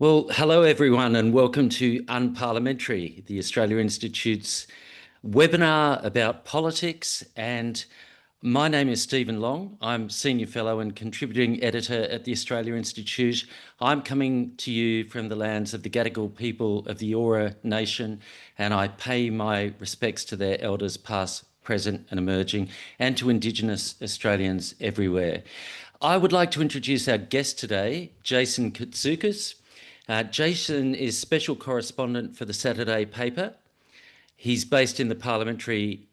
Well, hello everyone, and welcome to Unparliamentary, the Australia Institute's webinar about politics. And my name is Stephen Long. I'm Senior Fellow and Contributing Editor at the Australia Institute. I'm coming to you from the lands of the Gadigal people of the Eora Nation, and I pay my respects to their elders past, present and emerging, and to Indigenous Australians everywhere. I would like to introduce our guest today, Jason Koutsoukis. Jason is Special Correspondent for the Saturday paper. He's based in the Parliamentary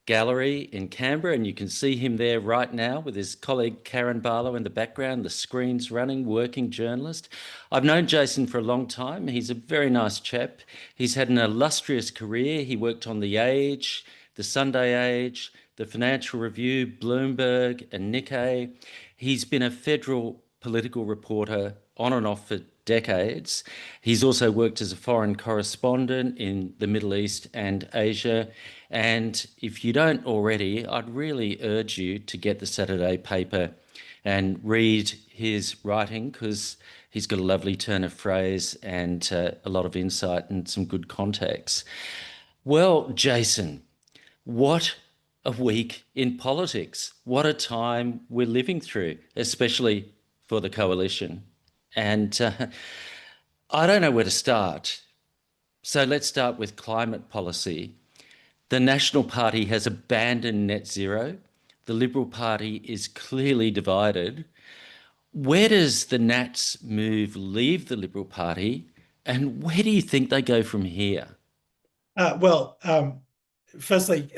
Gallery in Canberra, and you can see him there right now with his colleague Karen Barlow in the background, the screen's running, working journalist. I've known Jason for a long time. He's a very nice chap. He's had an illustrious career. He worked on The Age, The Sunday Age, The Financial Review, Bloomberg and Nikkei. He's been a federal political reporter on and off for decades. He's also worked as a foreign correspondent in the Middle East and Asia. And if you don't already, I'd really urge you to get the Saturday paper and read his writing, because he's got a lovely turn of phrase and a lot of insight and some good context. Well, Jason, what a week in politics. What a time we're living through, especially for the coalition. And I don't know where to start. So let's start with climate policy. The National Party has abandoned net zero. The Liberal Party is clearly divided. Where does the Nats move leave the Liberal Party, and where do you think they go from here? Well, firstly,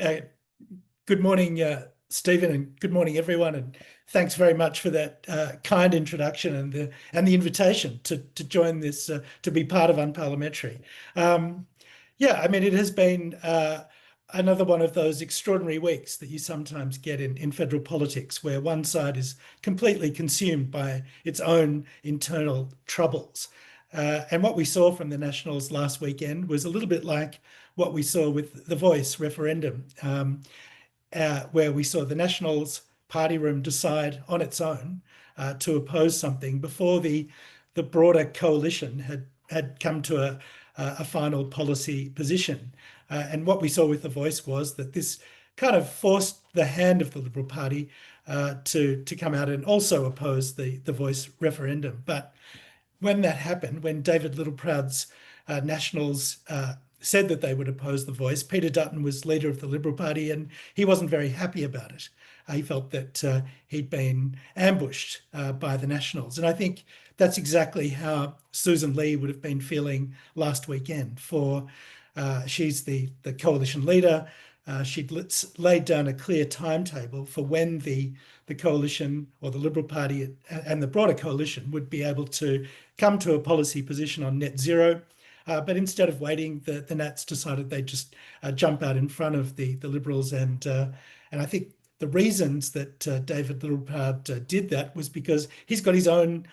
good morning, Stephen, and good morning, everyone. And thanks very much for that kind introduction and the invitation to join this, to be part of Unparliamentary. Yeah, I mean, it has been another one of those extraordinary weeks that you sometimes get in federal politics, where one side is completely consumed by its own internal troubles. And what we saw from the Nationals last weekend was a little bit like what we saw with the Voice referendum, where we saw the Nationals party room decide on its own to oppose something before the broader coalition had come to a final policy position. And what we saw with the Voice was that this kind of forced the hand of the Liberal Party to come out and also oppose the Voice referendum. But when that happened, when David Littleproud's Nationals said that they would oppose the Voice, Peter Dutton was leader of the Liberal Party, and he wasn't very happy about it. He felt that he'd been ambushed by the Nationals. And I think that's exactly how Susan Lee would have been feeling last weekend. She's the coalition leader. She'd laid down a clear timetable for when the coalition, or the Liberal Party and the broader coalition, would be able to come to a policy position on net zero. But instead of waiting, the Nats decided they'd just jump out in front of the Liberals. And I think the reasons that David Littleproud did that was because he's got his own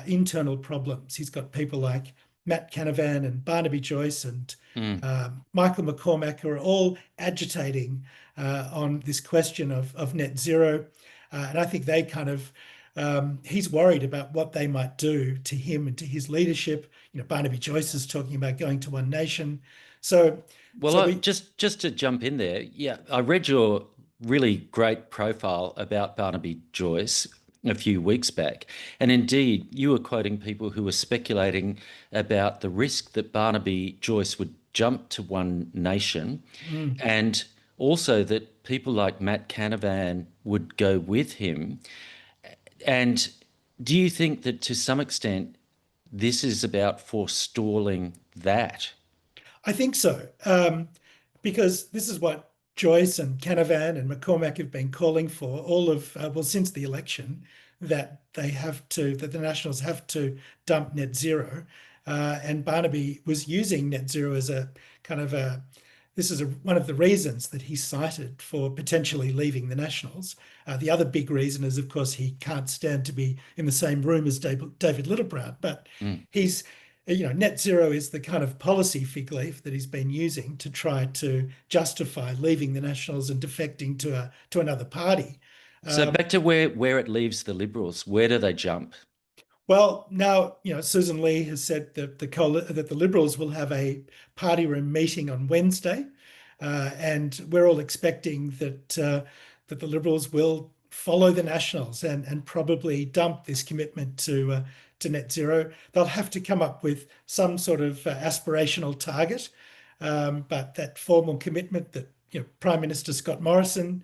internal problems. He's got people like Matt Canavan and Barnaby Joyce and Michael McCormack, who are all agitating on this question of net zero. And I think they kind of, he's worried about what they might do to him and to his leadership. You know, Barnaby Joyce is talking about going to One Nation. Just to jump in there, yeah, I read your really great profile about Barnaby Joyce a few weeks back. And indeed, you were quoting people who were speculating about the risk that Barnaby Joyce would jump to One Nation, and also that people like Matt Canavan would go with him. And do you think that to some extent this is about forestalling that? I think so, because this is what Joyce and Canavan and McCormack have been calling for since the election, that the Nationals have to dump net zero. And Barnaby was using net zero as a kind of one of the reasons that he cited for potentially leaving the Nationals. The other big reason is, of course, he can't stand to be in the same room as David Littleproud, but he's, net zero is the kind of policy fig leaf that he's been using to try to justify leaving the Nationals and defecting to another party. So back to where it leaves the Liberals, where do they jump? Well, now, Susan Lee has said that the Liberals will have a party room meeting on Wednesday, and we're all expecting that the Liberals will follow the Nationals and probably dump this commitment to net zero. They'll have to come up with some sort of aspirational target, but that formal commitment that Prime Minister Scott Morrison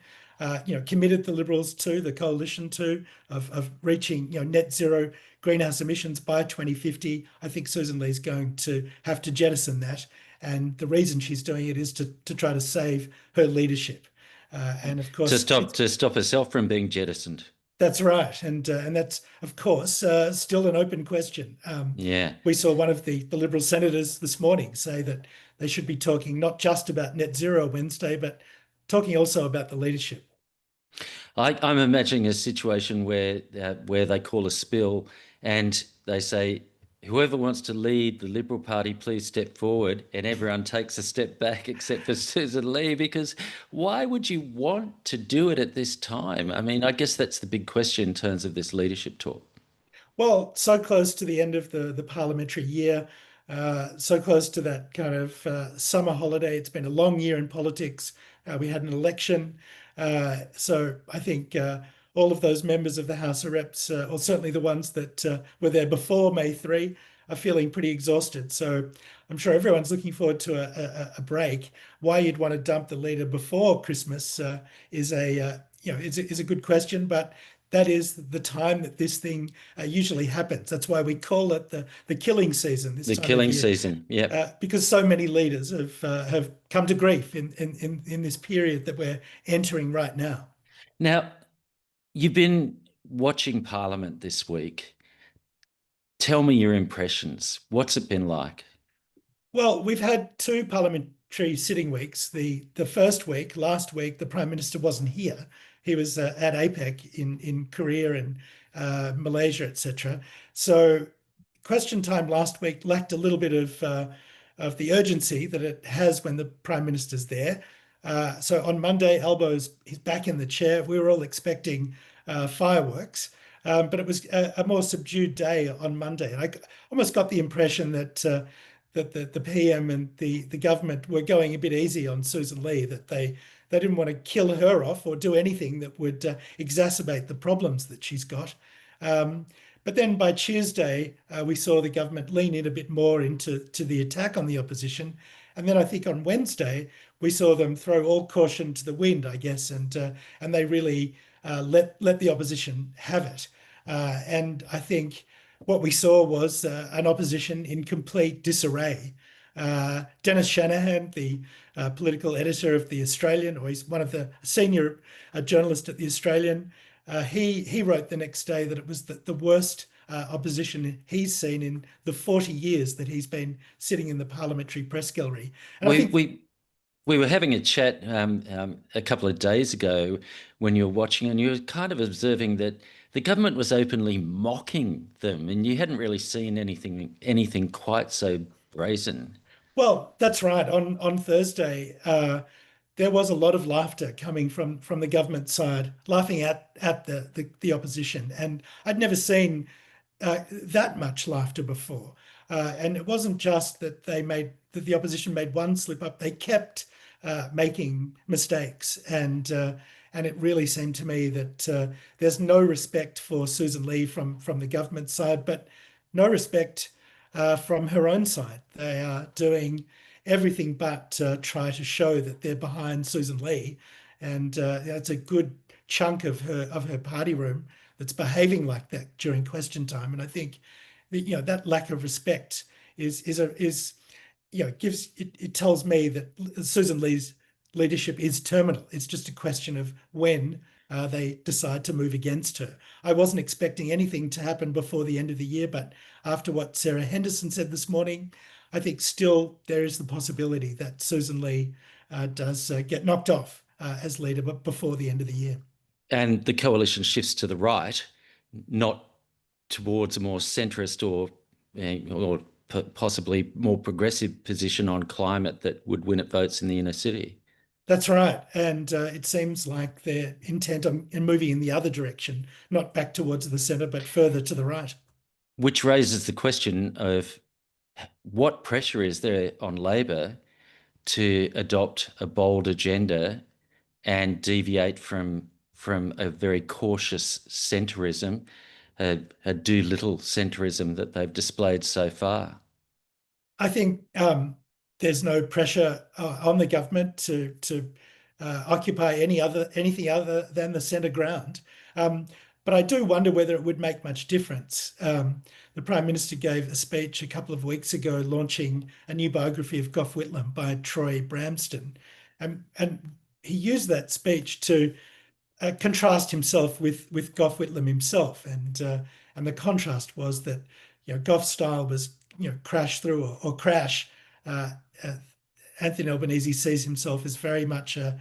committed the Liberals to, the coalition to, of reaching net zero greenhouse emissions by 2050. I think Susan Lee's going to have to jettison that. And the reason she's doing it is to try to save her leadership. And of course, To stop herself from being jettisoned. that's right. And that's, of course, still an open question. Yeah. We saw one of the Liberal senators this morning say that they should be talking not just about net zero Wednesday, but talking also about the leadership. I'm imagining a situation where they call a spill and they say, whoever wants to lead the Liberal Party, please step forward, and everyone takes a step back except for Susan Lee, because why would you want to do it at this time? I mean, I guess that's the big question in terms of this leadership talk. Well, so close to the end of the parliamentary year, so close to that kind of summer holiday. It's been a long year in politics. We had an election. So I think all of those members of the House of Reps, or certainly the ones that were there before May 3, are feeling pretty exhausted. So I'm sure everyone's looking forward to a break. Why you'd want to dump the leader before Christmas is a good question, but that is the time that this thing usually happens. That's why we call it the killing season. The killing season, yeah. Because so many leaders have come to grief in this period that we're entering right now. Now, you've been watching Parliament this week. Tell me your impressions. What's it been like? Well, we've had two parliamentary sitting weeks. The first week, last week, the Prime Minister wasn't here. He was at APEC in Korea and Malaysia, etc. So question time last week lacked a little bit of the urgency that it has when the Prime Minister's there. So on Monday, he's back in the chair. We were all expecting fireworks, but it was a more subdued day on Monday. And I almost got the impression that the PM and the government were going a bit easy on Susan Lee, that they didn't want to kill her off or do anything that would exacerbate the problems that she's got. But then by Tuesday, we saw the government lean in a bit more into the attack on the opposition. And then I think on Wednesday, we saw them throw all caution to the wind, I guess, and they really let the opposition have it. And I think what we saw was an opposition in complete disarray. Dennis Shanahan, the political editor of The Australian, or he's one of the senior journalists at The Australian, he wrote the next day that it was the worst opposition he's seen in the 40 years that he's been sitting in the parliamentary press gallery. And we were having a chat a couple of days ago when you were watching, and you were kind of observing that the government was openly mocking them, and you hadn't really seen anything quite so brazen. Well, that's right. On Thursday, there was a lot of laughter coming from the government side, laughing at the opposition, and I'd never seen that much laughter before. And it wasn't just that the opposition made one slip up; they kept making mistakes, and it really seemed to me that there's no respect for Susan Lee from the government side, but no respect from her own side. They are doing everything but try to show that they're behind Susan Lee, and that's a good chunk of her party room that's behaving like that during question time. And I think that lack of respect it tells me that Susan Lee's leadership is terminal. It's just a question of when they decide to move against her. I wasn't expecting anything to happen before the end of the year, but after what Sarah Henderson said this morning, I think still there is the possibility that Susan Lee does get knocked off as leader, but before the end of the year. And the coalition shifts to the right, not towards a more centrist or possibly more progressive position on climate that would win at votes in the inner city. That's right. And it seems like they're intent on moving in the other direction, not back towards the centre, but further to the right. which raises the question of what pressure is there on Labor to adopt a bold agenda and deviate from a very cautious centrism, a do little centrism that they've displayed so far. I think there's no pressure on the government to occupy anything other than the centre ground. But I do wonder whether it would make much difference. The Prime Minister gave a speech a couple of weeks ago launching a new biography of Gough Whitlam by Troy Bramston. And he used that speech to contrast himself with Gough Whitlam himself, and the contrast was that Gough's style was crash through or crash. Uh, uh, Anthony Albanese sees himself as very much a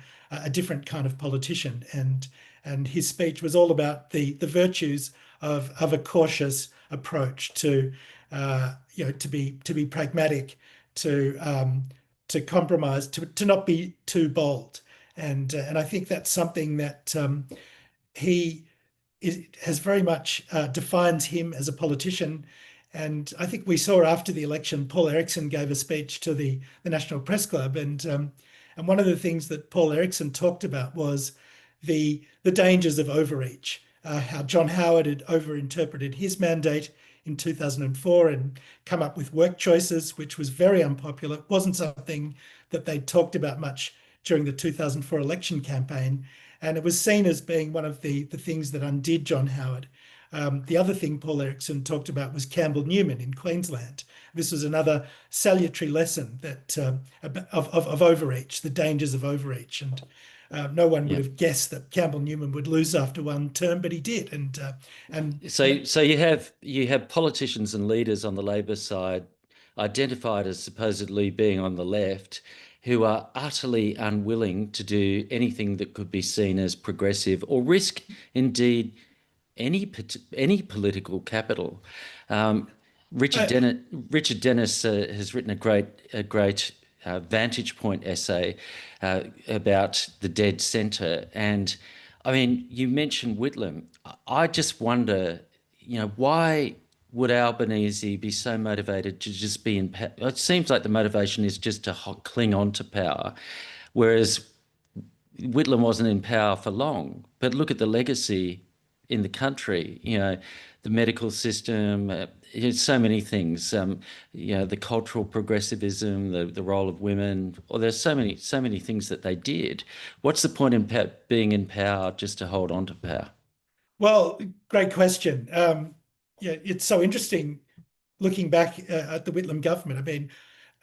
different kind of politician, and his speech was all about the virtues of a cautious approach to to be pragmatic, to compromise, to not be too bold, and I think that's something that he has very much defines him as a politician. And I think we saw after the election, Paul Erickson gave a speech to the National Press Club, and one of the things that Paul Erickson talked about was the dangers of overreach, how John Howard had overinterpreted his mandate in 2004 and come up with work choices, which was very unpopular. It wasn't something that they talked about much during the 2004 election campaign. And it was seen as being one of the things that undid John Howard. The other thing Paul Erickson talked about was Campbell Newman in Queensland. This was another salutary lesson that of overreach, the dangers of overreach. And no one would have guessed that Campbell Newman would lose after one term, but he did. And so you have politicians and leaders on the Labor side identified as supposedly being on the left who are utterly unwilling to do anything that could be seen as progressive or risk indeed any political capital. Richard Dennis has written a great vantage point essay about the dead centre. And I mean, you mentioned Whitlam. I just wonder, why would Albanese be so motivated to just be in power? It seems like the motivation is just to cling on to power, whereas Whitlam wasn't in power for long. But look at the legacy in the country, the medical system, so many things, the cultural progressivism, the role of women, or there's so many things that they did. What's the point in being in power just to hold on to power? Well, great question. It's so interesting looking back at the Whitlam government. I mean,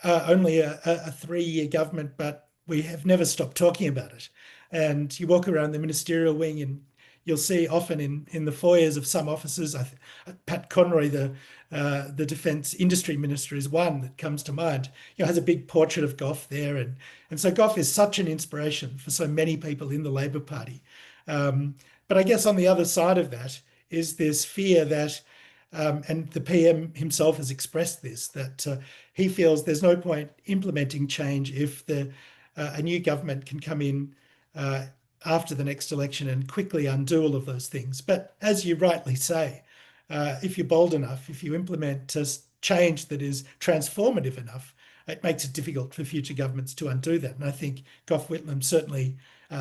only a 3-year government, but we have never stopped talking about it. And you walk around the ministerial wing and you'll see often in the foyers of some offices, Pat Conroy, the Defence Industry Minister, is one that comes to mind. Has a big portrait of Gough there, and so Gough is such an inspiration for so many people in the Labor Party. But I guess on the other side of that is this fear that, and the PM himself has expressed this, that he feels there's no point implementing change if a new government can come in after the next election and quickly undo all of those things. But as you rightly say, if you're bold enough, if you implement change that is transformative enough, it makes it difficult for future governments to undo that. And I think Gough Whitlam certainly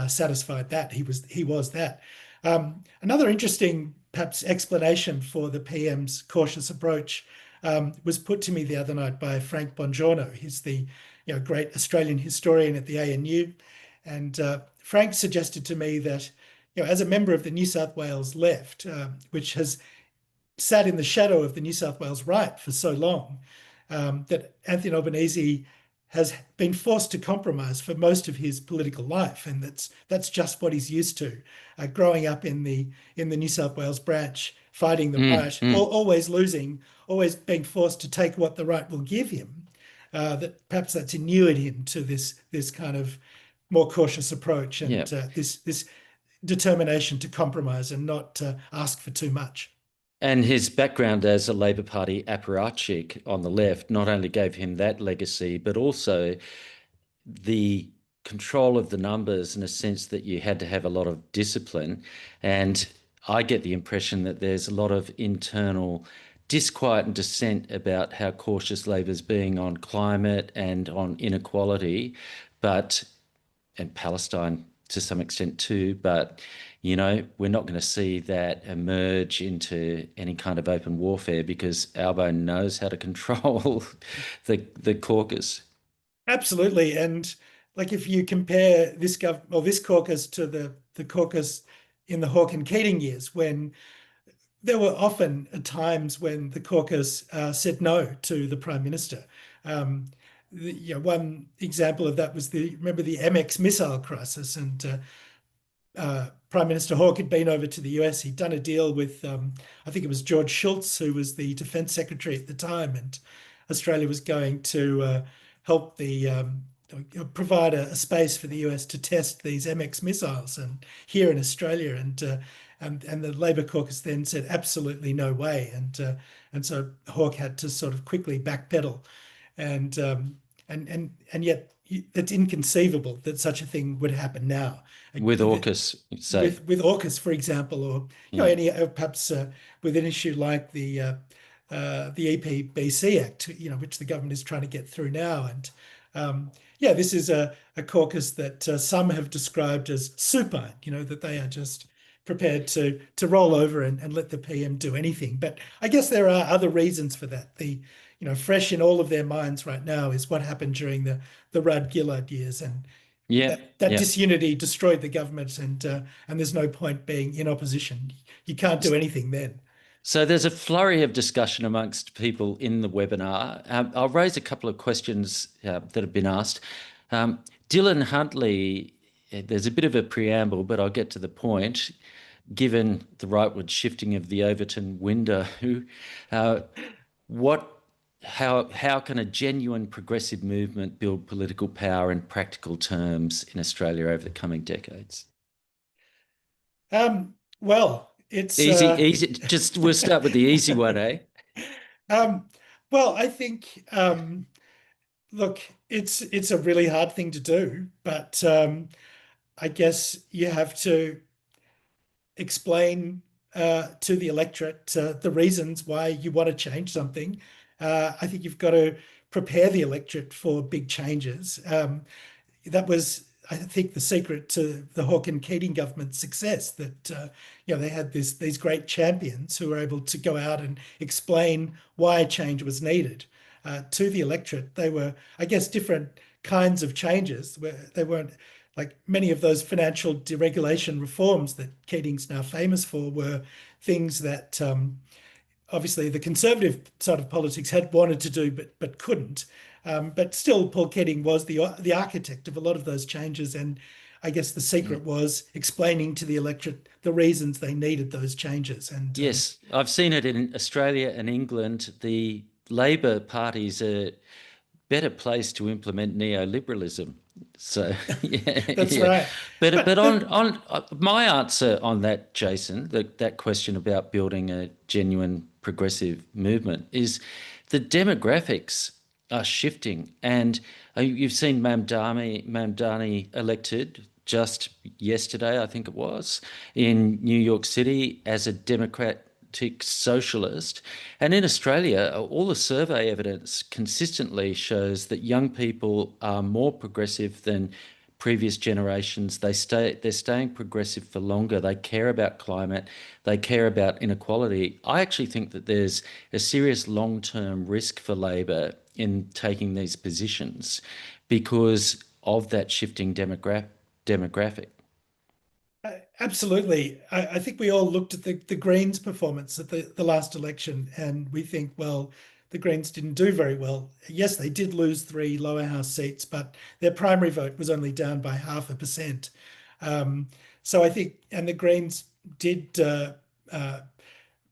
satisfied that. He was that. Another interesting, perhaps, explanation for the PM's cautious approach was put to me the other night by Frank Bongiorno. He's the great Australian historian at the ANU. And Frank suggested to me that, as a member of the New South Wales left, which has sat in the shadow of the New South Wales right for so long, that Anthony Albanese has been forced to compromise for most of his political life, and that's just what he's used to, growing up in the New South Wales branch, fighting the right, always losing, always being forced to take what the right will give him. That perhaps that's inured him to this kind of more cautious approach and this determination to compromise and not ask for too much. And his background as a Labor Party apparatchik on the left not only gave him that legacy, but also the control of the numbers, in a sense that you had to have a lot of discipline. And I get the impression that there's a lot of internal disquiet and dissent about how cautious Labor's being on climate and on inequality, and Palestine to some extent too, but we're not going to see that emerge into any kind of open warfare because Albo knows how to control the caucus. Absolutely. And like if you compare this caucus to the caucus in the Hawke and Keating years, when there were often times when the caucus said no to the Prime Minister. One example of that was remember the MX missile crisis, and Prime Minister Hawke had been over to the US. He'd done a deal with, I think it was George Shultz, who was the Defence Secretary at the time, and Australia was going to help provide a space for the US to test these MX missiles, and here in Australia, and the Labor caucus then said absolutely no way, and so Hawke had to sort of quickly backpedal, and yet it's inconceivable that such a thing would happen now. With AUKUS, say. With AUKUS, for example, or perhaps with an issue like the EPBC Act, which the government is trying to get through now. And this is a caucus that some have described as supine, that they are just prepared to roll over and let the PM do anything. But I guess there are other reasons for that. Fresh in all of their minds right now is what happened during the Rudd-Gillard years, and that disunity destroyed the government, and there's no point being in opposition. You can't do anything then. So there's a flurry of discussion amongst people in the webinar. I'll raise a couple of questions that have been asked. Dylan Huntley, there's a bit of a preamble, but I'll get to the point. Given the rightward shifting of the Overton window, how can a genuine progressive movement build political power in practical terms in Australia over the coming decades? Well, it's easy. Just we'll start with the easy one, eh? Well, I think look, it's a really hard thing to do, but I guess you have to explain to the electorate the reasons why you want to change something. I think you've got to prepare the electorate for big changes. That was, I think, the secret to the Hawke and Keating government's success, that they had these great champions who were able to go out and explain why change was needed to the electorate. They were, I guess, different kinds of changes, where they weren't like many of those financial deregulation reforms that Keating's now famous for, were things that obviously the conservative side of politics had wanted to do but couldn't. But still, Paul Keating was the architect of a lot of those changes, and I guess the secret was explaining to the electorate the reasons they needed those changes. And yes, I've seen it in Australia and England. The Labor Party's a better place to implement neoliberalism. So that's right. But on my answer on that, Jason, that question about building a genuine progressive movement, is the demographics are shifting, and you've seen Mamdani elected just yesterday, I think it was, in New York City as a Democratic socialist. And in Australia, all the survey evidence consistently shows that young people are more progressive than previous generations. They're staying progressive for longer. They care about climate. They care about inequality. I actually think that there's a serious long-term risk for Labor in taking these positions because of that shifting demographic. Absolutely. I think we all looked at the Greens' performance at the last election, and we think, well, the Greens didn't do very well. Yes, they did lose 3 lower house seats, but their primary vote was only down by 0.5%. So I think, and the Greens did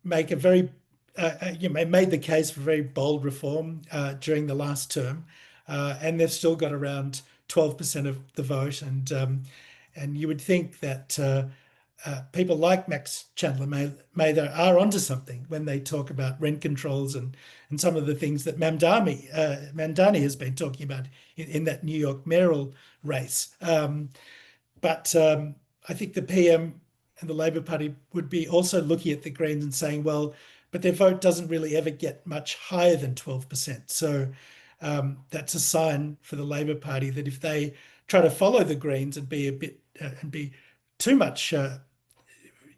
make a very, made the case for very bold reform during the last term, and they've still got around 12% of the vote, and you would think that people like Max Chandler Mather are onto something when they talk about rent controls and some of the things that Mamdani has been talking about in that New York mayoral race. But I think the PM and the Labor Party would be also looking at the Greens and saying, well, but their vote doesn't really ever get much higher than 12%. So that's a sign for the Labor Party that if they try to follow the Greens and be a bit and be too much,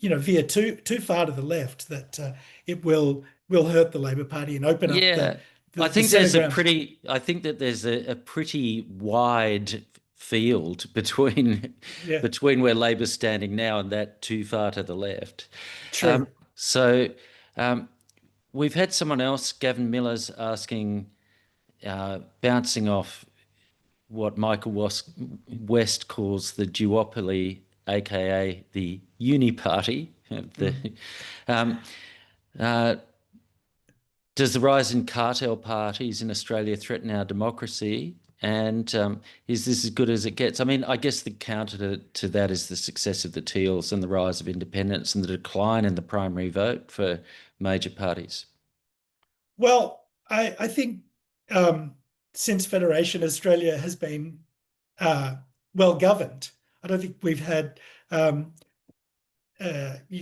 veer too far to the left, that it will hurt the Labor Party and open up Yeah, I the think centre ground. I think that there's a pretty wide field between Yeah, between where Labor's standing now and that too far to the left. true. So we've had someone else, Gavin Miller's asking, bouncing off what Michael West calls the duopoly, aka the uni party. Um, uh, does the rise in cartel parties in Australia threaten our democracy? And is this as good as it gets? I mean, I guess the counter to that is the success of the Teals and the rise of independence and the decline in the primary vote for major parties. Well, I think since Federation, Australia has been well governed. I don't think we've had, you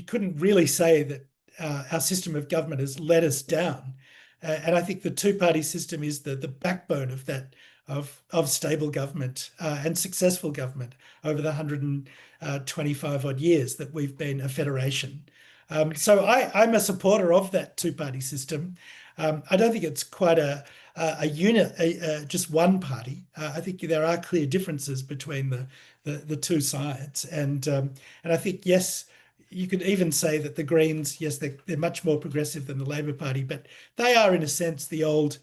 couldn't really say that our system of government has let us down. And I think the two-party system is the backbone of that, of stable government and successful government over the 125 odd years that we've been a federation. So I'm a supporter of that two-party system. I don't think it's quite a unit, just one party. I think there are clear differences between the two sides, and I think, yes, you could even say that the Greens, yes, they're much more progressive than the Labor Party, but they are, in a sense, the old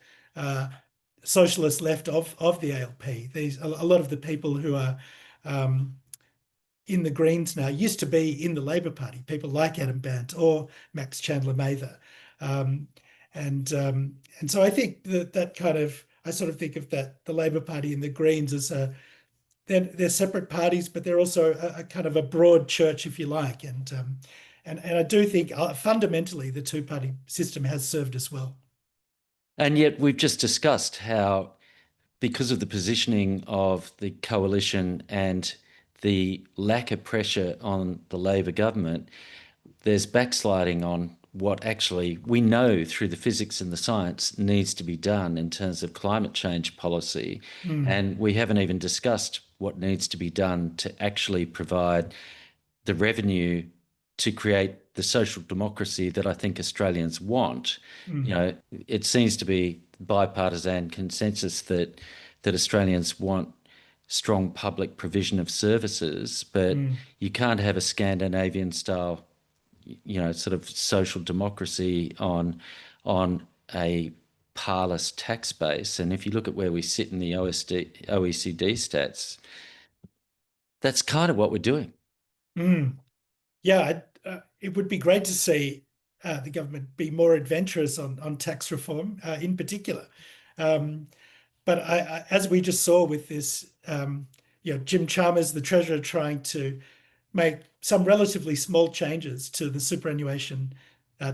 socialist left of the ALP. A lot of the people who are in the Greens now used to be in the Labor Party, people like Adam Bandt or Max Chandler Mather. And so I think that kind of, I sort of think of that, the Labor Party and the Greens as they're separate parties, but they're also a kind of a broad church, if you like. And I do think fundamentally the two-party system has served us well. And yet we've just discussed how, because of the positioning of the coalition and the lack of pressure on the Labor government, there's backsliding on what actually we know through the physics and the science needs to be done in terms of climate change policy. And we haven't even discussed what needs to be done to actually provide the revenue to create the social democracy that I think Australians want. It seems to be bipartisan consensus that Australians want strong public provision of services, but you can't have a Scandinavian style, sort of social democracy on a parlous tax base. And if you look at where we sit in the OECD stats, that's kind of what we're doing. Yeah, it would be great to see the government be more adventurous on tax reform in particular. But as we just saw with this, Jim Chalmers, the Treasurer, trying to make some relatively small changes to the superannuation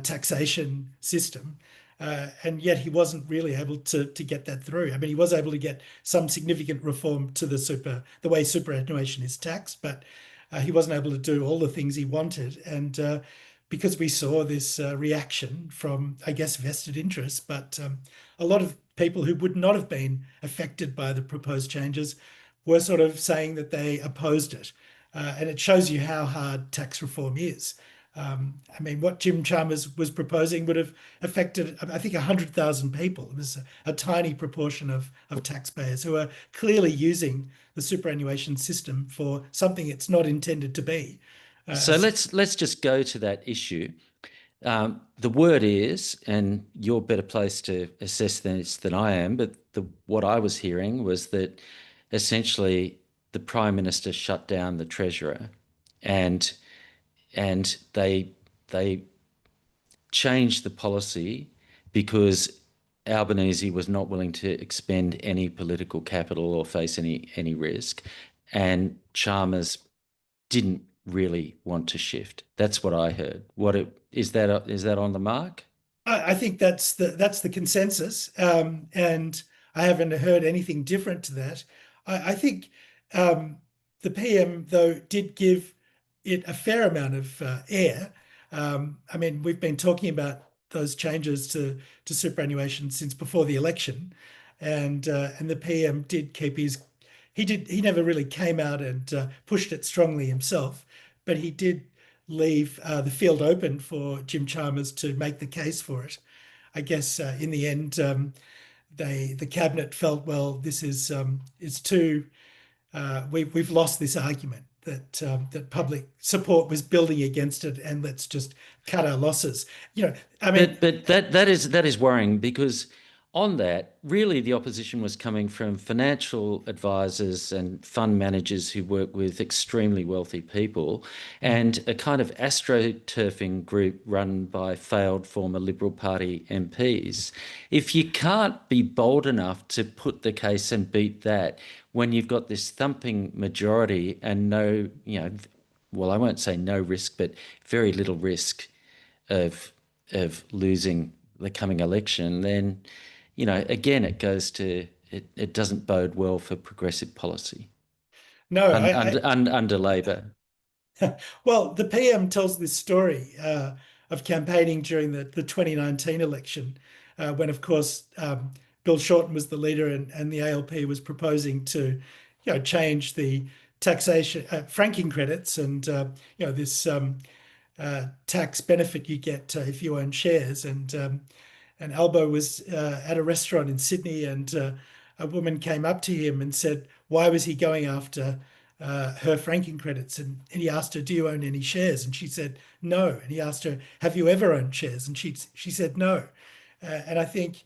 taxation system, and yet he wasn't really able to get that through. I mean, he was able to get some significant reform to the way superannuation is taxed, but he wasn't able to do all the things he wanted. And because we saw this reaction from, I guess, vested interests, but a lot of people who would not have been affected by the proposed changes were sort of saying that they opposed it. And it shows you how hard tax reform is. I mean, what Jim Chalmers was proposing would have affected, I think, 100,000 people. It was a tiny proportion of taxpayers who are clearly using the superannuation system for something it's not intended to be. So let's just go to that issue. The word is, and you're better placed to assess this than I am, but what I was hearing was that essentially the Prime Minister shut down the Treasurer, and they changed the policy because Albanese was not willing to expend any political capital or face any risk, and Chalmers didn't really want to shift. That's what I heard. Is that on the mark? I think that's the consensus, and I haven't heard anything different to that. I think the PM, though, did give it a fair amount of air. I mean, we've been talking about those changes to superannuation since before the election, and the PM did keep his. He never really came out and pushed it strongly himself, but he did leave the field open for Jim Chalmers to make the case for it. I guess in the end, the cabinet felt, well, this is too. We've lost this argument that public support was building against it, and let's just cut our losses. I mean, but that is worrying, because on that, really the opposition was coming from financial advisors and fund managers who work with extremely wealthy people, and a kind of astroturfing group run by failed former Liberal Party MPs. If you can't be bold enough to put the case and beat that, when you've got this thumping majority and well, I won't say no risk, but very little risk of losing the coming election, then again, it doesn't bode well for progressive policy no, under Labor. Well, the PM tells this story of campaigning during the 2019 election, when, of course, Bill Shorten was the leader, and the ALP was proposing to, change the taxation, franking credits, and this tax benefit you get if you own shares. And Albo was at a restaurant in Sydney, and a woman came up to him and said, why was he going after her franking credits? And he asked her, do you own any shares? And she said, no. And he asked her, have you ever owned shares? And she said, no. And I think,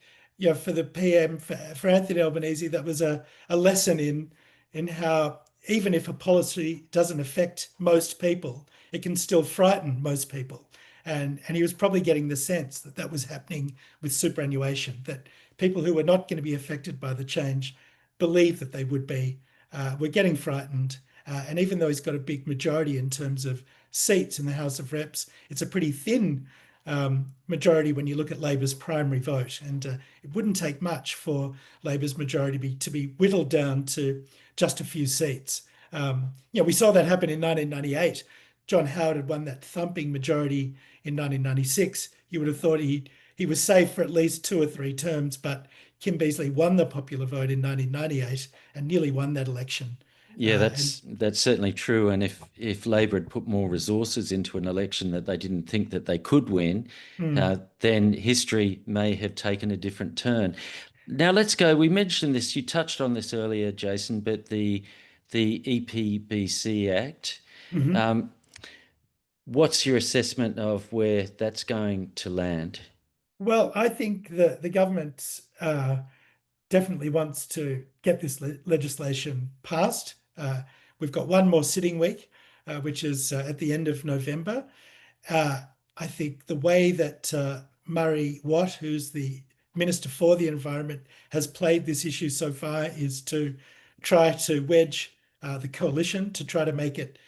for the PM, for Anthony Albanese, that was a lesson in how, even if a policy doesn't affect most people, it can still frighten most people. And he was probably getting the sense that that was happening with superannuation, that people who were not going to be affected by the change believed that they would be, were getting frightened. And even though he's got a big majority in terms of seats in the House of Reps, it's a pretty thin majority when you look at Labor's primary vote. And it wouldn't take much for Labor's majority to be whittled down to just a few seats. We saw that happen in 1998. John Howard had won that thumping majority in 1996. You would have thought he was safe for at least 2 or 3 terms, but Kim Beazley won the popular vote in 1998 and nearly won that election. Yeah, that's certainly true. And if Labor had put more resources into an election that they didn't think that they could win, then history may have taken a different turn. Now let's go. We mentioned this. You touched on this earlier, Jason, but the EPBC Act. What's your assessment of where that's going to land? Well, I think the government definitely wants to get this legislation passed. We've got one more sitting week, which is at the end of November. I think the way that Murray Watt, who's the Minister for the Environment, has played this issue so far is to try to wedge the coalition, to try to make it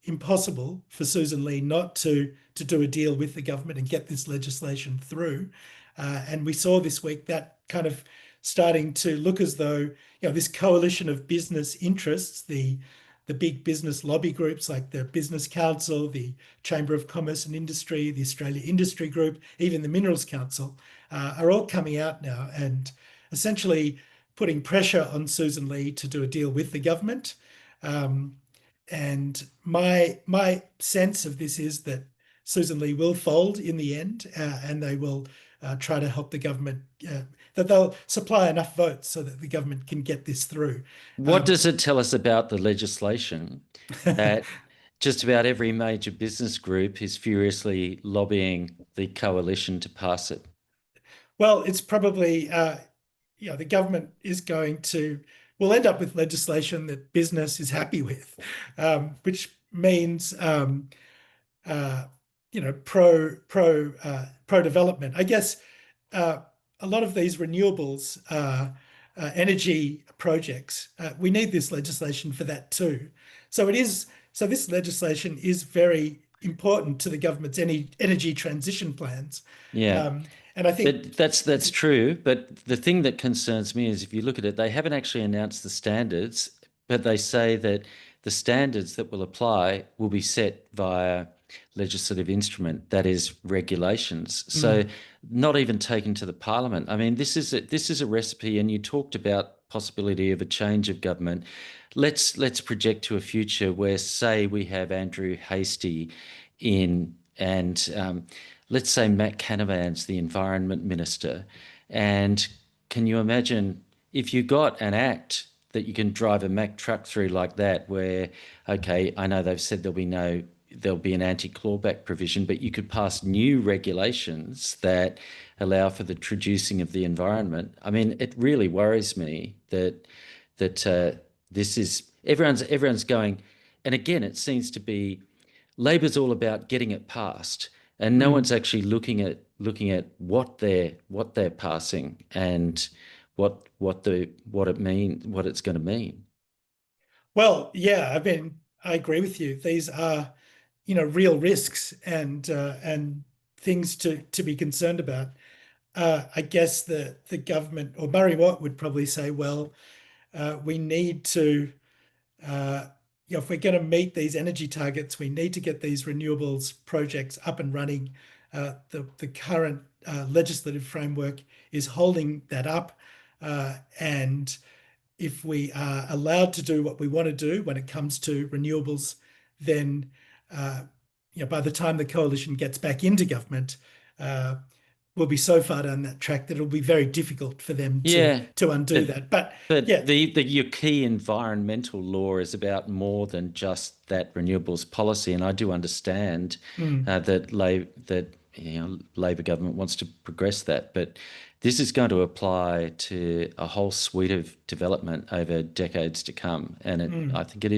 impossible for Susan Lee not to do a deal with the government and get this legislation through. And we saw this week that kind of starting to look as though, this coalition of business interests, the big business lobby groups like the Business Council, the Chamber of Commerce and Industry, the Australia Industry Group, even the Minerals Council, are all coming out now and essentially putting pressure on Susan Lee to do a deal with the government. And my sense of this is that Susan Lee will fold in the end, and they will try to help the government, that they'll supply enough votes so that the government can get this through. What does it tell us about the legislation that just about every major business group is furiously lobbying the coalition to pass it? Well, it's probably, the government is we'll end up with legislation that business is happy with, which means, pro development. I guess a lot of these renewables energy projects, we need this legislation for that too. So this legislation is very important to the government's energy transition plans. Yeah. And I think that's true. But the thing that concerns me is if you look at it, they haven't actually announced the standards, but they say that the standards that will apply will be set via legislative instrument, that is regulations. So Mm. not even taken to the Parliament. I mean, this is a recipe, and you talked about possibility of a change of government. Let's project to a future where, say, we have Andrew Hastie in, and let's say Matt Canavan's the Environment Minister. And can you imagine if you got an act that you can drive a Mack truck through like that, where, okay, I know they've said there'll be an anti-clawback provision, but you could pass new regulations that allow for the traducing of the environment. I mean, it really worries me that this is everyone's going, and again, it seems to be Labor's all about getting it passed, and no one's Mm. actually looking at what they're passing and what it's going to mean. Well, yeah, I mean, I agree with you. These are, real risks and things to be concerned about. I guess the government or Murray Watt would probably say, well, we need to, if we're going to meet these energy targets, we need to get these renewables projects up and running. The current legislative framework is holding that up, and if we are allowed to do what we want to do when it comes to renewables, then by the time the coalition gets back into government, uh, we'll be so far down that track that it'll be very difficult for them to Yeah, to undo but that. But but yeah, the your key environmental law is about more than just that renewables policy, and I do understand mm, that Labor government wants to progress that, but this is going to apply to a whole suite of development over decades to come, and mm, I think it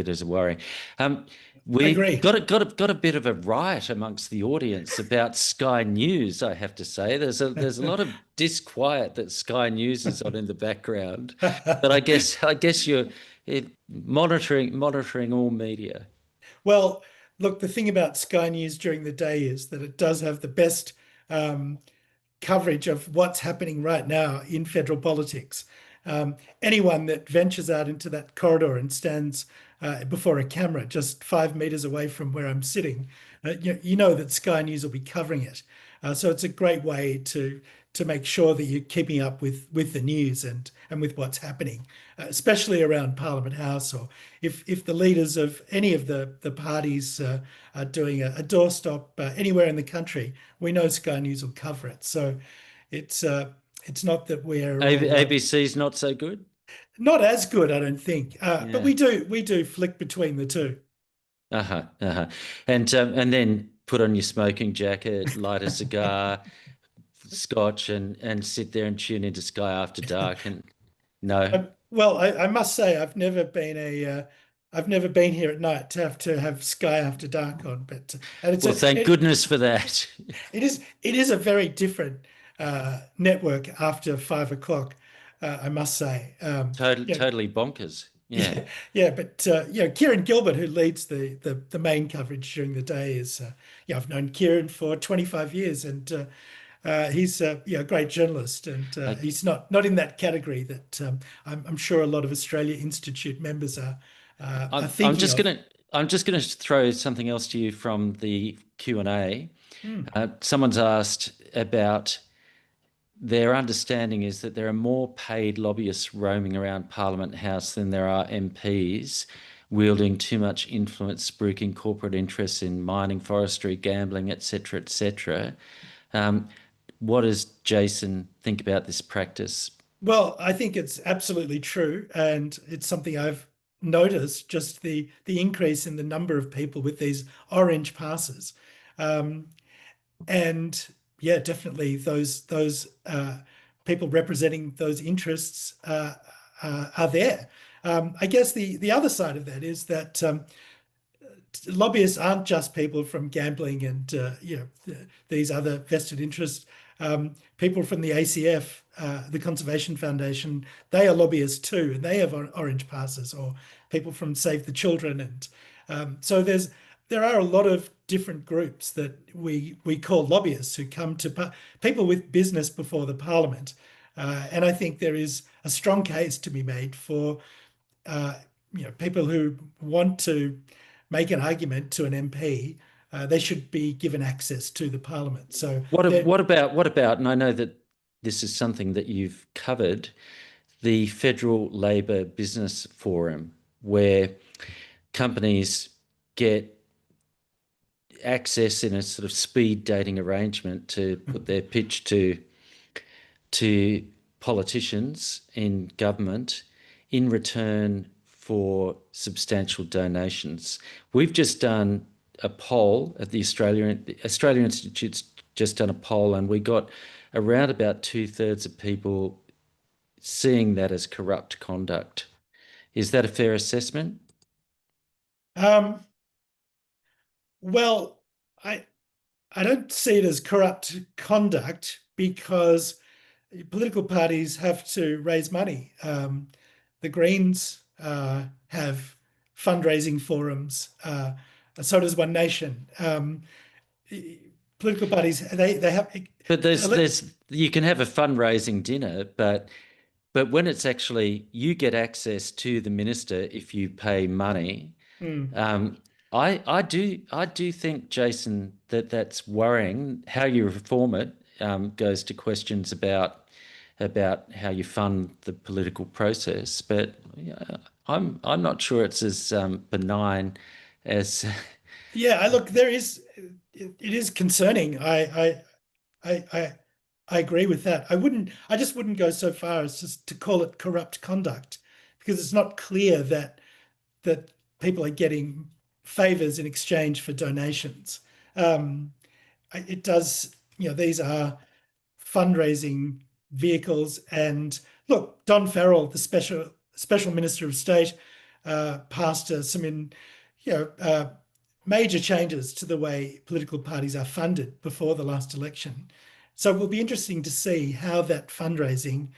is a worry. Um, we agree. got a bit of a riot amongst the audience about Sky News, I have to say. There's a lot of disquiet that Sky News is on in the background, but I guess you're monitoring all media. Well, look, the thing about Sky News during the day is that it does have the best um, coverage of what's happening right now in federal politics. Anyone that ventures out into that corridor and stands before a camera just 5 meters away from where I'm sitting, you know that Sky News will be covering it. So it's a great way to make sure that you're keeping up with the news and with what's happening, especially around Parliament House, or if the leaders of any of the parties are doing a doorstop anywhere in the country, we know Sky News will cover it. So it's it's not that we're all ABC's not so good. not as good, I don't think, but Yeah. we do flick between the two. Uh-huh. Uh-huh. And then put on your smoking jacket, light a cigar, scotch, and sit there and tune into Sky After Dark. And no. Well, I must say I've never been here at night to have Sky After Dark on, but and Well, thank goodness for that. it is a very different network after 5 o'clock, I must say. Totally, Yeah, totally bonkers. Yeah. yeah, yeah, but Kieran Gilbert, who leads the main coverage during the day, is I've known Kieran for 25 years, and he's a great journalist, and I, he's not in that category that I'm sure a lot of Australia Institute members are I'm thinking just of. gonna throw something else to you from the Q&A. Hmm. Someone's asked about their understanding is that there are more paid lobbyists roaming around Parliament House than there are MPs wielding too much influence, spruiking corporate interests in mining, forestry, gambling, etc., etc. Um, what does Jason think about this practice? Well, I think it's absolutely true, and it's something I've noticed, just the increase in the number of people with these orange passes. Um, and yeah, definitely those people representing those interests are there. I guess the other side of that is that lobbyists aren't just people from gambling and these other vested interests. People from the ACF, the Conservation Foundation, they are lobbyists too, and they have orange passes, or people from Save the Children, and so there are a lot of different groups that we call lobbyists who come to people with business before the Parliament, and I think there is a strong case to be made for people who want to make an argument to an MP they should be given access to the parliament. So what about, and I know that this is something that you've covered, the Federal Labor Business Forum, where companies get access in a sort of speed dating arrangement to put their pitch to politicians in government in return for substantial donations. We've just done a poll at the Australia Institute's just done a poll, and we got around about 2/3 of people seeing that as corrupt conduct. Is that a fair assessment? um, well, I don't see it as corrupt conduct because political parties have to raise money. The Greens have fundraising forums. So does One Nation. Political parties, they have. But you can have a fundraising dinner, but when it's actually you get access to the minister if you pay money. I do think, Jason, that that's worrying. How you reform it goes to questions about how you fund the political process. But I'm not sure it's as benign as. Yeah, look, it is concerning. I agree with that. I just wouldn't go so far as just to call it corrupt conduct, because it's not clear that people are getting favors in exchange for donations. It does, these are fundraising vehicles. And look, Don Farrell, the special Minister of State, passed some major changes to the way political parties are funded before the last election. So it will be interesting to see how that fundraising,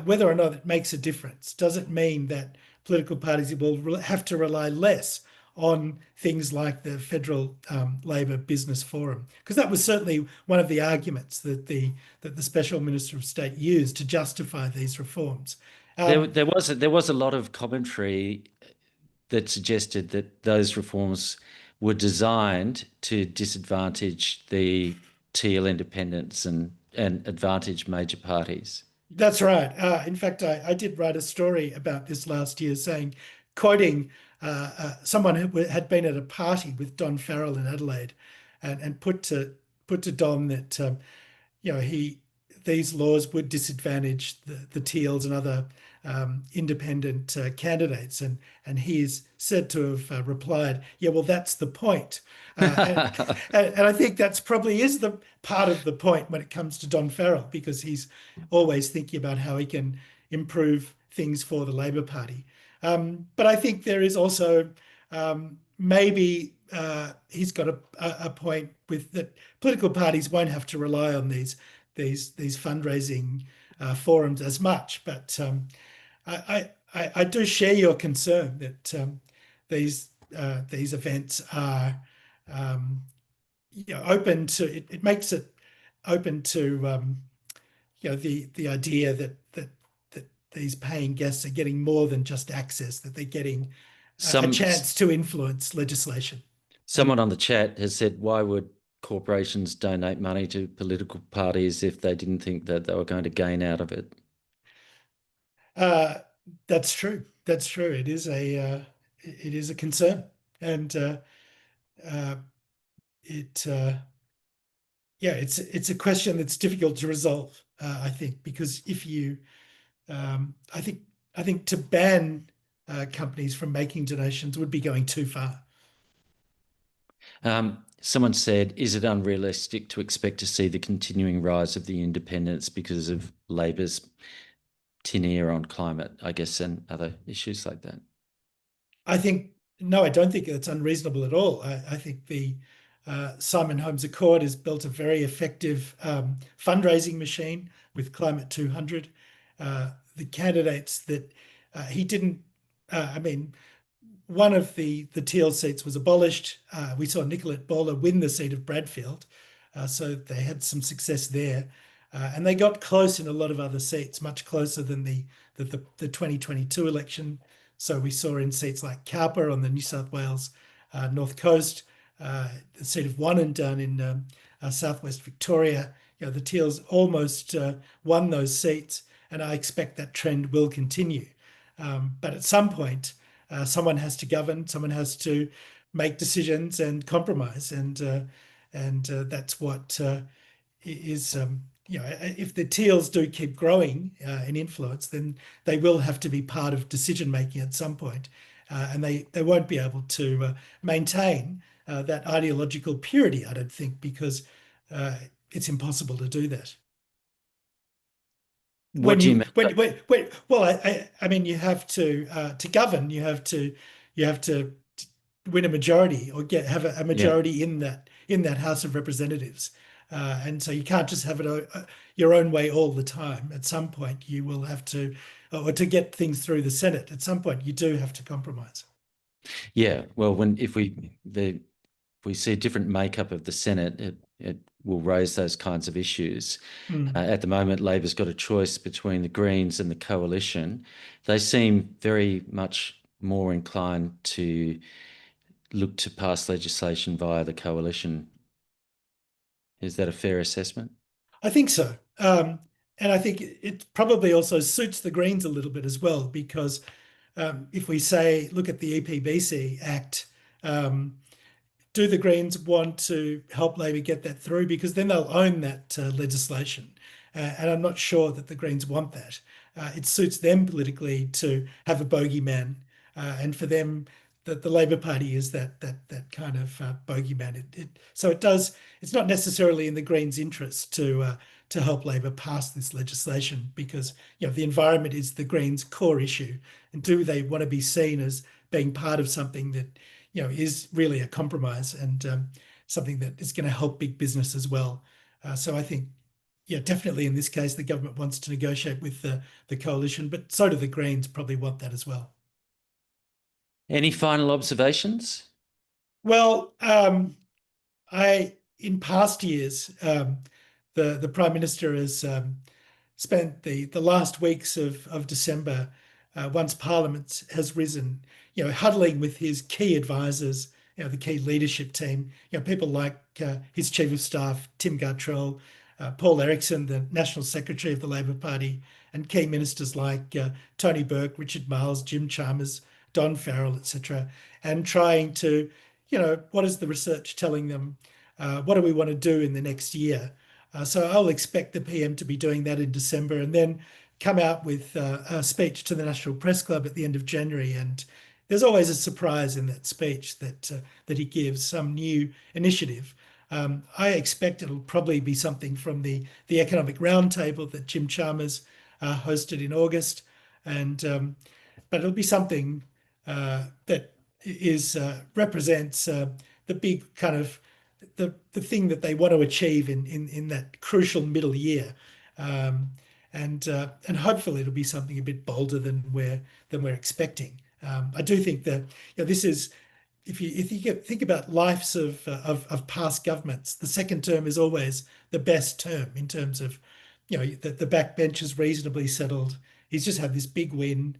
whether or not it makes a difference. Does it mean that political parties will have to rely less on things like the Federal Labor Business Forum? Because that was certainly one of the arguments that the Special Minister of State used to justify these reforms. There was a lot of commentary that suggested that those reforms were designed to disadvantage the teal independents and advantage major parties. That's right. In fact, I did write a story about this last year, quoting someone who had been at a party with Don Farrell in Adelaide, and put to Don that these laws would disadvantage the Teals and other independent candidates, and he's said to have replied, "Yeah, well, that's the point." And I think that's probably is the part of the point when it comes to Don Farrell, because he's always thinking about how he can improve things for the Labor Party. But I think there is also maybe he's got a point with that political parties won't have to rely on these fundraising forums as much. But I do share your concern that these events are open to it makes it open to the idea that these paying guests are getting more than just access, that they're getting a chance to influence legislation. Someone on the chat has said, why would corporations donate money to political parties if they didn't think that they were going to gain out of it? That's true. That's true. It is a concern, and it's a question that's difficult to resolve. I think, because if you, I think to ban companies from making donations would be going too far. Someone said, is it unrealistic to expect to see the continuing rise of the independents because of Labor's tin ear on climate, I guess, and other issues like that? No, I don't think it's unreasonable at all. I think the Simon Holmes Accord has built a very effective fundraising machine with Climate 200. The candidates that he didn't, one of the Teal seats was abolished. We saw Nicolette Bowler win the seat of Bradfield, so they had some success there. And they got close in a lot of other seats, much closer than the 2022 election. So we saw in seats like Cowper on the New South Wales North Coast, the seat of One and Done in southwest Victoria. The Teals almost won those seats, and I expect that trend will continue. But at some point, someone has to govern, someone has to make decisions and compromise, and that's what is. If the Teals do keep growing in influence, then they will have to be part of decision making at some point, and they won't be able to maintain that ideological purity, I don't think, because it's impossible to do that. What do you mean? Well, I mean, you have to govern, you have to win a majority or have a majority in that House of Representatives, and so you can't just have it your own way all the time. At some point, you will have to, or to get things through the Senate. At some point, you do have to compromise. Yeah, well, if we see a different makeup of the Senate, it will raise those kinds of issues. At the moment, Labor's got a choice between the Greens and the Coalition. They seem very much more inclined to look to pass legislation via the Coalition. Is that a fair assessment? I think so. And I think it probably also suits the Greens a little bit as well, because if we say, look at the EPBC Act, do the Greens want to help Labor get that through? Because then they'll own that legislation. And I'm not sure that the Greens want that. It suits them politically to have a bogeyman. And for them, the Labor Party is that kind of bogeyman. So it does. It's not necessarily in the Greens' interest to help Labor pass this legislation, because the environment is the Greens' core issue. And do they want to be seen as being part of something that is really a compromise, and something that is going to help big business as well? So I think, definitely in this case, the government wants to negotiate with the Coalition, but so do the Greens probably want that as well. Any final observations? Well, in past years, the Prime Minister has spent the last weeks of December, once Parliament has risen, huddling with his key advisors, the key leadership team, people like his Chief of Staff, Tim Gartrell, Paul Erickson, the National Secretary of the Labor Party, and key ministers like Tony Burke, Richard Marles, Jim Chalmers, Don Farrell, etc., and trying to, what is the research telling them? What do we want to do in the next year? So I'll expect the PM to be doing that in December, and then come out with a speech to the National Press Club at the end of January. And there's always a surprise in that speech that he gives, some new initiative. I expect it'll probably be something from the Economic Roundtable that Jim Chalmers hosted in August, but it'll be something that represents the big kind of the thing that they want to achieve in that crucial middle year, and hopefully it'll be something a bit bolder than we're expecting. I do think that this is, if you think about lives of past governments, the second term is always the best term in terms of the backbench is reasonably settled. He's just had this big win.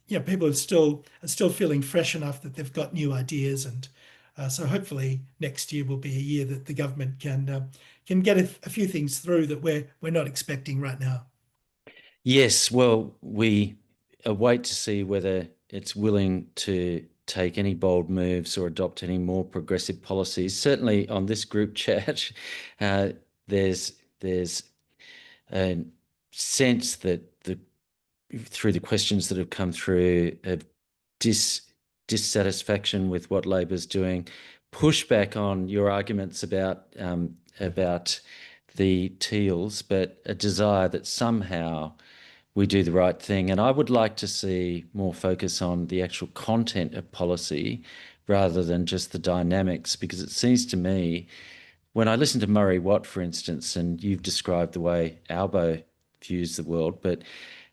People are still feeling fresh enough that they've got new ideas, and so hopefully next year will be a year that the government can get a few things through that we're not expecting right now. Yes, well, we await to see whether it's willing to take any bold moves or adopt any more progressive policies. Certainly on this group chat, there's a sense that through the questions that have come through, of dissatisfaction with what Labor's doing, pushback on your arguments about the Teals, but a desire that somehow we do the right thing. And I would like to see more focus on the actual content of policy rather than just the dynamics, because it seems to me, when I listen to Murray Watt, for instance, and you've described the way Albo views the world, but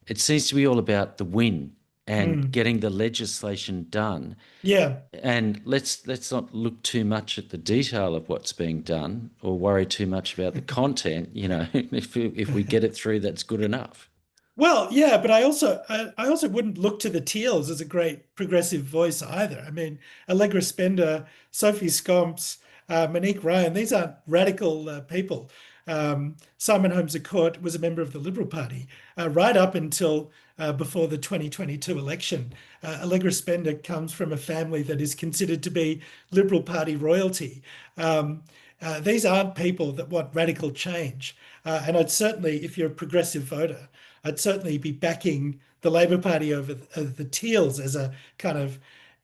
it seems to be all about the win and getting the legislation done. Yeah. And let's not look too much at the detail of what's being done, or worry too much about the content. If we get it through, that's good enough. Well, yeah, but I also wouldn't look to the Teals as a great progressive voice either. I mean, Allegra Spender, Sophie Scomps, Monique Ryan, these aren't radical people. Simon Holmes a Court was a member of the Liberal Party right up until before the 2022 election. Allegra Spender comes from a family that is considered to be Liberal Party royalty. These aren't people that want radical change. And I'd certainly, if you're a progressive voter, I'd certainly be backing the Labor Party over the Teals as a kind of,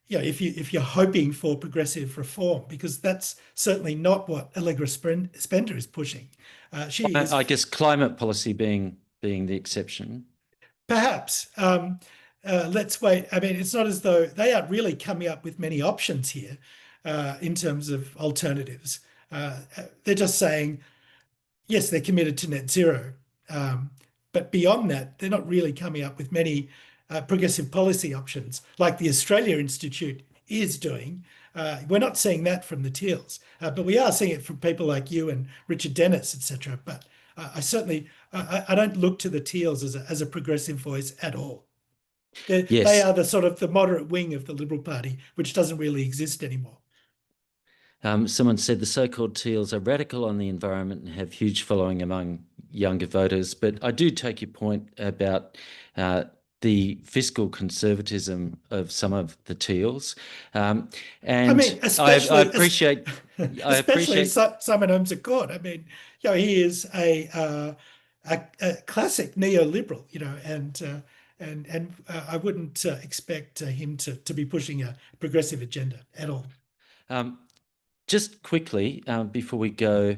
if you're hoping for progressive reform, because that's certainly not what Allegra Spender is pushing. She is I guess climate policy being the exception. perhaps. Let's wait. I mean, it's not as though they aren't really coming up with many options here in terms of alternatives. They're just saying, yes, they're committed to net zero. But beyond that, they're not really coming up with many progressive policy options like the Australia Institute is doing. We're not seeing that from the Teals, but we are seeing it from people like you and Richard Dennis, etc. But I don't look to the Teals as a progressive voice at all. They Yes. are the sort of the moderate wing of the Liberal Party, which doesn't really exist anymore. Someone said the so-called Teals are radical on the environment and have huge following among younger voters. But I do take your point about the fiscal conservatism of some of the Teals. And I mean, I appreciate. especially Simon Holmes a Court. I mean, he is a classic neoliberal, and I wouldn't expect him to be pushing a progressive agenda at all. Just quickly, before we go,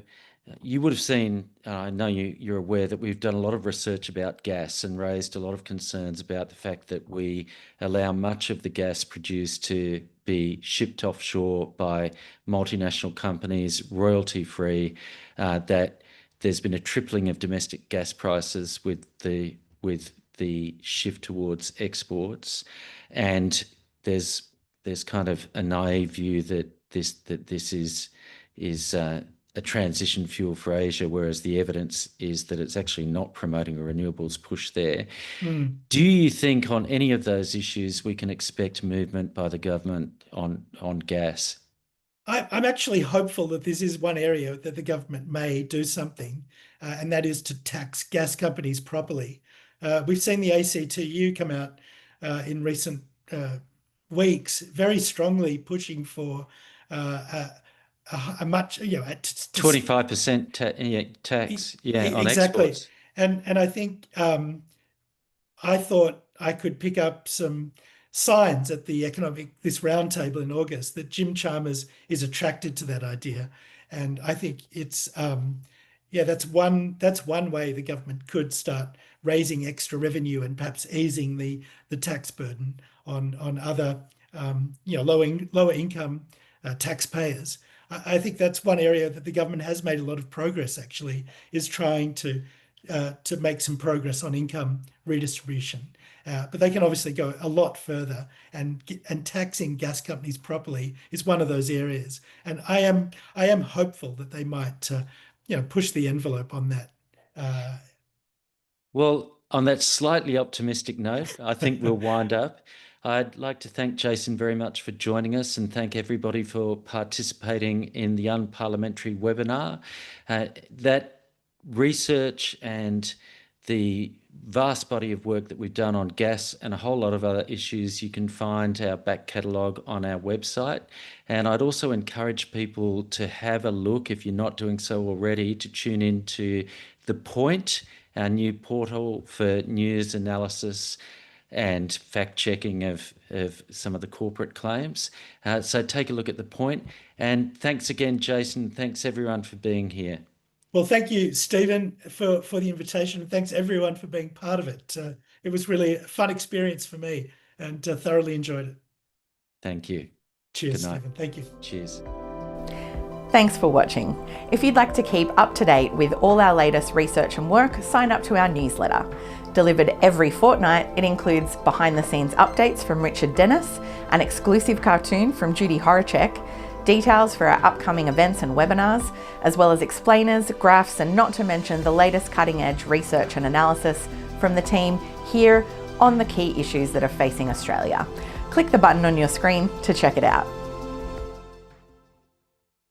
you would have seen, I know you're aware that we've done a lot of research about gas and raised a lot of concerns about the fact that we allow much of the gas produced to be shipped offshore by multinational companies, royalty-free, that there's been a tripling of domestic gas prices with the shift towards exports, and there's kind of a naive view that this is a transition fuel for Asia, whereas the evidence is that it's actually not promoting a renewables push there. Do you think on any of those issues we can expect movement by the government on gas? I'm actually hopeful that this is one area that the government may do something, and that is to tax gas companies properly. We've seen the ACTU come out in recent weeks very strongly pushing for a much 25% tax, on exactly. exports. And I think I thought I could pick up some signs at this roundtable in August that Jim Chalmers is attracted to that idea, and I think it's that's one way the government could start raising extra revenue and perhaps easing the tax burden on other lower income taxpayers. I think that's one area that the government has made a lot of progress, actually, is trying to make some progress on income redistribution. But they can obviously go a lot further, and taxing gas companies properly is one of those areas. And I am hopeful that they might push the envelope on that. Well, on that slightly optimistic note, I think we'll wind up. I'd like to thank Jason very much for joining us, and thank everybody for participating in the Unparliamentary webinar. That research and the vast body of work that we've done on gas and a whole lot of other issues, you can find our back catalogue on our website. And I'd also encourage people to have a look, if you're not doing so already, to tune in to The Point, our new portal for news analysis and fact-checking of some of the corporate claims. So take a look at The Point. And thanks again, Jason. Thanks everyone for being here. Well, thank you, Stephen, for the invitation. Thanks everyone for being part of it. It was really a fun experience for me, and thoroughly enjoyed it. Thank you. Cheers, Stephen. Thank you. Cheers. Thanks for watching. If you'd like to keep up to date with all our latest research and work, sign up to our newsletter. Delivered every fortnight, it includes behind-the-scenes updates from Richard Dennis, an exclusive cartoon from Judy Horacek, details for our upcoming events and webinars, as well as explainers, graphs, and not to mention the latest cutting-edge research and analysis from the team here on the key issues that are facing Australia. Click the button on your screen to check it out.